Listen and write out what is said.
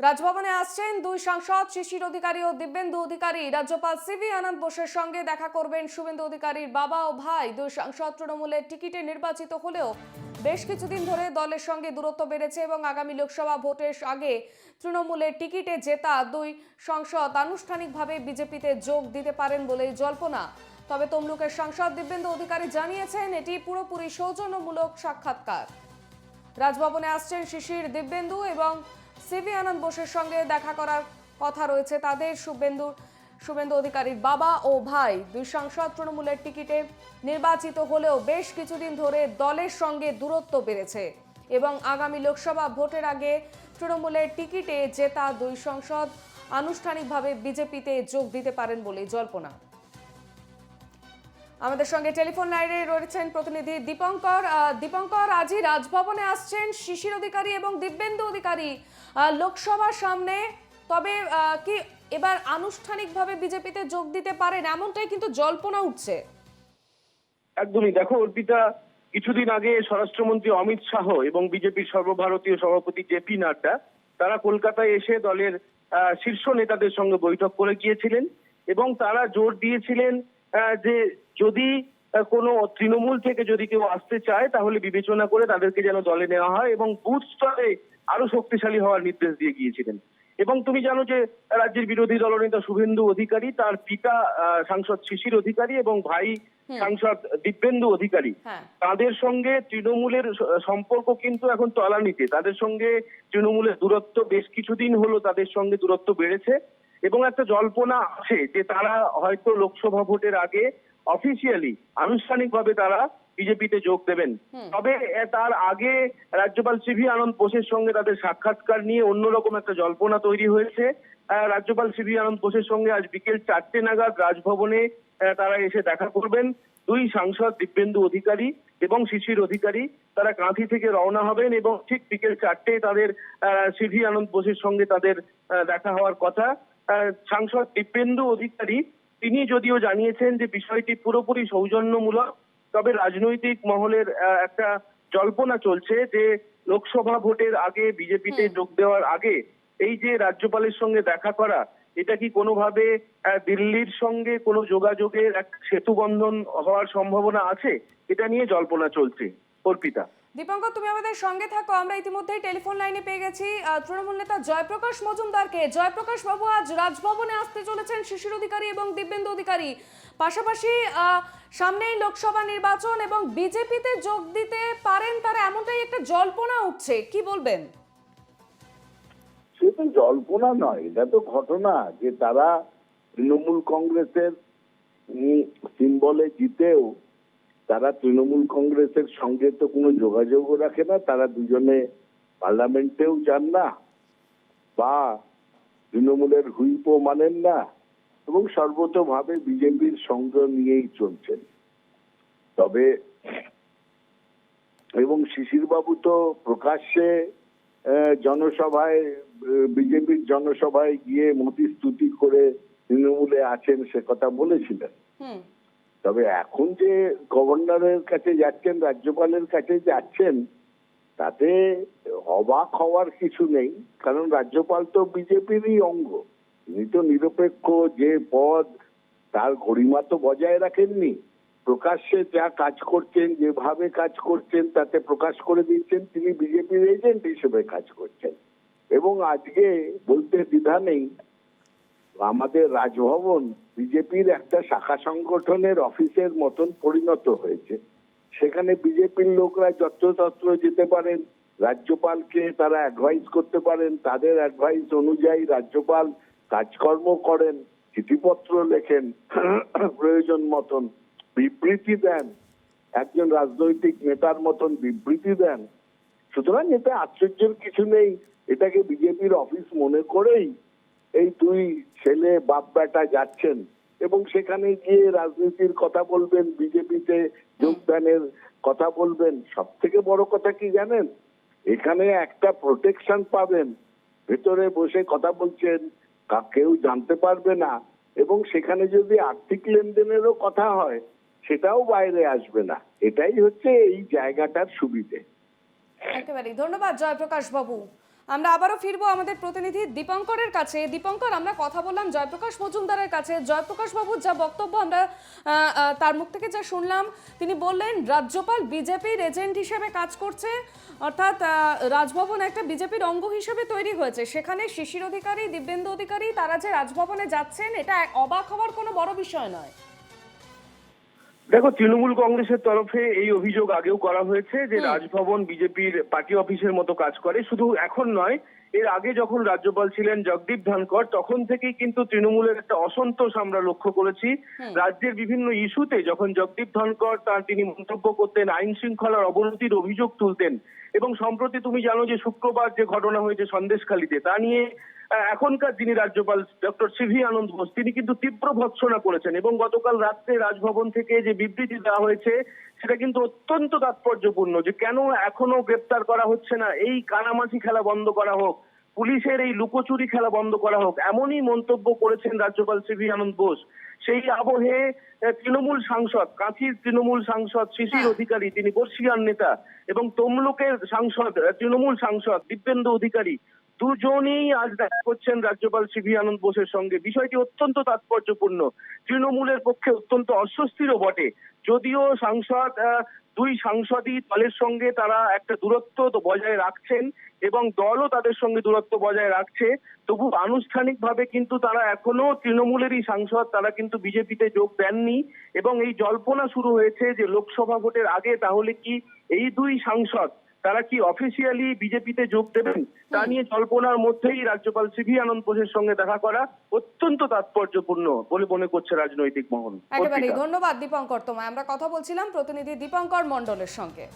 রাজভবনে আসছেন দুই সাংসদ শিশির অধিকারী ও দিব্যেন্দু অধিকারী। রাজ্যপাল সিভি আনন্দ বোসের সঙ্গে দেখা করবেন শুভেন্দু অধিকারীর বাবা ও ভাই। দুই সাংসদ তৃণমূলের টিকিটে নির্বাচিত হলেও বেশ কিছুদিন ধরে দলের সঙ্গে দূরত্ব বেড়েছে এবং আগামী লোকসভা ভোটের আগে তৃণমূলের টিকিটে জেতা দুই সাংসদ আনুষ্ঠানিকভাবে বিজেপিতে যোগ দিতে পারেন বলেই জল্পনা। তবে তমলুকের সাংসদ দিব্যেন্দু অধিকারী জানিয়েছেন এটি পুরোপুরি সৌজন্যমূলক সাক্ষাৎকার। রাজভবনে আসছেন শিশির, দিব্যেন্দু এবং সিভি আনন্দ বোসের সঙ্গে দেখা করার কথা রয়েছে তাদের। শুভেন্দু অধিকারীর বাবা ও ভাই দুই সাংসদ তৃণমূলের টিকিটে নির্বাচিত হলেও বেশ কিছুদিন ধরে দলের সঙ্গে দূরত্ব বেড়েছে এবং আগামী লোকসভা ভোটের আগে তৃণমূলের টিকিটে জেতা দুই সাংসদ আনুষ্ঠানিকভাবে বিজেপিতে যোগ দিতে পারেন বলে জল্পনা। আমাদের সঙ্গে টেলিফোন লাইনে রয়েছেন প্রতিনিধি দীপঙ্কর। দীপঙ্কর, আজই রাজভবনে আসছেন শিশির অধিকারী এবং দিব্যেন্দু অধিকারী লোকসভার সামনে। তবে কি এবার আনুষ্ঠানিকভাবে বিজেপিতে যোগ দিতে পারেন এমনটাই কিন্তু জল্পনা উঠছে। একদমই। দেখো অর্পিতা, কিছুদিন আগে স্বরাষ্ট্রমন্ত্রী অমিত শাহ এবং বিজেপির সর্বভারতীয় সভাপতি জেপি নাড্ডা তারা কলকাতায় এসে দলের শীর্ষ নেতাদের সঙ্গে বৈঠক করে গিয়েছিলেন এবং তারা জোর দিয়েছিলেন যে যদি কোনো তৃণমূল থেকে যদি কেউ আসতে চায় তাহলে বিবেচনা করে তাদেরকে যেন দলে নেওয়া হয় এবং বুথ স্তরে আরো শক্তিশালী হওয়ার নির্দেশ দিয়ে গিয়েছিলেন। এবং তুমি জানো যে রাজ্যের বিরোধী দলনেতা শুভেন্দু অধিকারী, তার পিতা সাংসদ শিশির অধিকারী এবং ভাই সাংসদ দিব্যেন্দু অধিকারী, তাদের সঙ্গে তৃণমূলের সম্পর্ক কিন্তু এখন তলানিতে। তাদের সঙ্গে তৃণমূলের দূরত্ব বেশ কিছুদিন হলো তাদের সঙ্গে দূরত্ব বেড়েছে এবং একটা জল্পনা আছে যে তারা হয়তো লোকসভা ভোটের আগে অফিসিয়ালি আনুষ্ঠানিকভাবে তারা বিজেপিতে যোগ দেবেন। তবে তার আগে রাজ্যপাল সিভি আনন্দ বোসের সঙ্গে তাদের সাক্ষাৎকার নিয়ে অন্যরকম একটা জল্পনা তৈরি হয়েছে। রাজ্যপাল সিভি আনন্দ বোসের সঙ্গে আজ বিকেল 4টে নাগাদ রাজভবনে তারা এসে দেখা করবেন। দুই সাংসদ দিব্যেন্দু অধিকারী এবং শিশির অধিকারী তারা কাঁথি থেকে রওনা হবেন এবং ঠিক বিকেল 4টেয় তাদের সিভি আনন্দ বোসের সঙ্গে তাদের দেখা হওয়ার কথা। সাংসদ দিব্যেন্দু অধিকারী তিনি যদিও জানিয়েছেন যে বিষয়টি পুরোপুরি সৌজন্যমূলক, তবে রাজনৈতিক মহলের একটা জল্পনা চলছে যে লোকসভা ভোটের আগে বিজেপিতে যোগ দেওয়ার আগে এই যে রাজ্যপালের সঙ্গে দেখা করা, এটা কি কোনোভাবে দিল্লির সঙ্গে কোনো যোগাযোগের এক সেতু বন্ধন হওয়ার সম্ভাবনা আছে, এটা নিয়ে জল্পনা চলছে। অর্পিতা। দীপঙ্কর, তুমি আমাদের সঙ্গে থাকো। আমরা ইতিমধ্যেই টেলিফোন লাইনে পেয়ে গেছি তৃণমূল নেতা জয়প্রকাশ মজুমদারকে। জয়প্রকাশ বাবু, আজ রাজভবনে আসতে চলেছেন শিশির অধিকারী এবং দিব্যেন্দু অধিকারী। পাশাপাশি সামনেই লোকসভা নির্বাচন এবং বিজেপিতে যোগ দিতে পারেন তারা, এমনটাই একটা জল্পনা উঠছে, কি বলবেন? সে তো জল্পনা নয়, এটা তো ঘটনা যে তারা তৃণমূল কংগ্রেসের সিম্বলে জিতেও তারা তৃণমূল কংগ্রেসের সঙ্গে তো কোনো যোগাযোগও রাখে না। তারা দুজনে পার্লামেন্টেও যান না বা তৃণমূলের হুইপও মানেন না এবং সর্বতভাবে বিজেপির সঙ্গ নিয়েই চলছেন। তবে এবং শিশির বাবু তো প্রকাশ্যে জনসভায় বিজেপির জনসভায় গিয়ে মোদি স্তুতি করে তৃণমূলে আছেন সে কথা বলেছিলেন। তবে এখন যে গভর্নরের কাছে যাচ্ছেন, রাজ্যপালের কাছে যাচ্ছেন, তাতে অবাক হওয়ার কিছু নেই, কারণ রাজ্যপাল তো বিজেপিরই অঙ্গ। তিনি তো নিরপেক্ষ যে পদ, তার গরিমা তো বজায় রাখেননি। প্রকাশ্যে যা কাজ করছেন, যেভাবে কাজ করছেন তাতে প্রকাশ করে দিচ্ছেন তিনি বিজেপির এজেন্ট হিসেবে কাজ করছেন। এবং আজকে বলতে দ্বিধা নেই, আমাদের রাজভবন বিজেপির একটা শাখা সংগঠনের অফিসের মতন পরিণত হয়েছে। সেখানে বিজেপির লোকরা যত্রতত্র যেতে পারেন, রাজ্যপালকে তারা অ্যাডভাইস করতে পারেন, তাদের অ্যাডভাইস অনুযায়ী রাজ্যপাল কাজকর্ম করেন, চিঠিপত্র লেখেন, প্রয়োজন মতন বিবৃতি দেন, একজন রাজনৈতিক নেতার মতন বিবৃতি দেন। সুতরাং এতে আশ্চর্যের কিছু নেই। এটাকে বিজেপির অফিস মনে করেই এই দুই ছেলে বাপ বেটা যাচ্ছেন এবং সেখানে গিয়ে রাজনীতির কথা বলবেন, বিজেপিতে যোগদানের কথা বলবেন। সব থেকে বড় কথা কি জানেন, এখানে একটা প্রোটেকশন পাবেন, ভেতরে বসে কথা বলছেন, কেউ জানতে পারবে না এবং সেখানে যদি আর্থিক লেনদেনেরও কথা হয় সেটাও বাইরে আসবে না। এটাই হচ্ছে এই জায়গাটার সুবিধে। একেবারেই ধন্যবাদ জয়প্রকাশ বাবু। আমরা আবারও ফিরবো আমাদের প্রতিনিধি দীপঙ্করের কাছে। দীপঙ্কর, আমরা কথা বললাম জয়প্রকাশ মজুমদারের কাছে। জয়প্রকাশ বাবুর যা বক্তব্য আমরা তার মুখ থেকে যা শুনলাম, তিনি বললেন রাজ্যপাল বিজেপির এজেন্ট হিসেবে কাজ করছে, অর্থাৎ রাজভবন একটা বিজেপির অঙ্গ হিসেবে তৈরি হয়েছে। সেখানে শিশির অধিকারী, দিব্যেন্দু অধিকারী তারা যে রাজভবনে যাচ্ছেন, এটা অবাক হওয়ার কোনো বড় বিষয় নয়। দেখো, তৃণমূল কংগ্রেসের তরফে এই অভিযোগ আগেও করা হয়েছে যে রাজভবন বিজেপির পার্টি অফিসের মতো কাজ করে। শুধু এখন নয়, এর আগে যখন রাজ্যপাল ছিলেন জগদীপ ধনখড়, তখন থেকেই কিন্তু তৃণমূলের একটা অসন্তোষ আমরা লক্ষ্য করেছি। রাজ্যের বিভিন্ন ইস্যুতে যখন জগদীপ ধনখড় তিনি মন্তব্য করতেন, আইন শৃঙ্খলার অবনতির অভিযোগ তুলতেন, এবং সম্প্রতি তুমি জানো যে শুক্রবার যে ঘটনা হয়েছে সন্দেশখালীতে, তা নিয়ে এখনকার যিনি রাজ্যপাল ডক্টর সিভি আনন্দ বোস, তিনি কিন্তু তীব্র ভর্ৎসনা করেছেন। এবং গতকাল রাত্রে রাজভবন থেকে যে বিবৃতি দেওয়া হয়েছে, সেটা কিন্তু অত্যন্ত তাৎপর্যপূর্ণ, যে কেন এখনো গ্রেপ্তার করা হচ্ছে না, এই কানামাছি খেলা বন্ধ করা হোক, পুলিশের এই লুকোচুরি খেলা বন্ধ করা হোক, এমনই মন্তব্য করেছেন রাজ্যপাল সিভি আনন্দ বোস। সেই আবহে তৃণমূল সাংসদ, কাঁথির তৃণমূল সাংসদ শিশির অধিকারী, তিনি বর্ষিয়ান নেতা, এবং তমলুকের সাংসদ, তৃণমূল সাংসদ দিব্যেন্দু অধিকারী, দুজনেই আজ দেখা করছেন রাজ্যপাল সিভি আনন্দ বোসের সঙ্গে। বিষয়টি অত্যন্ত তাৎপর্যপূর্ণ, তৃণমূলের পক্ষে অত্যন্ত অস্বস্তিরও বটে। যদিও দুই সাংসদই দলের সঙ্গে তারা একটা দূরত্ব তো বজায় রাখছেন, এবং দলও তাদের সঙ্গে দূরত্ব বজায় রাখছে, তবু আনুষ্ঠানিকভাবে কিন্তু তারা এখনো তৃণমূলেরই সাংসদ, তারা কিন্তু বিজেপিতে যোগ দেননি। এবং এই জল্পনা শুরু হয়েছে যে লোকসভা ভোটের আগে তাহলে কি এই দুই সাংসদ তারা কি অফিসিয়ালি বিজেপিতে যোগ দেবেন, তা নিয়ে জল্পনার মধ্যেই রাজ্যপাল সিভি আনন্দ বোসের সঙ্গে দেখা করা অত্যন্ত তাৎপর্যপূর্ণ বলে মনে করছে রাজনৈতিক মহল। একেবারেই ধন্যবাদ দীপঙ্কর তোমায়। আমরা কথা বলছিলাম প্রতিনিধি দীপঙ্কর মণ্ডলের সঙ্গে।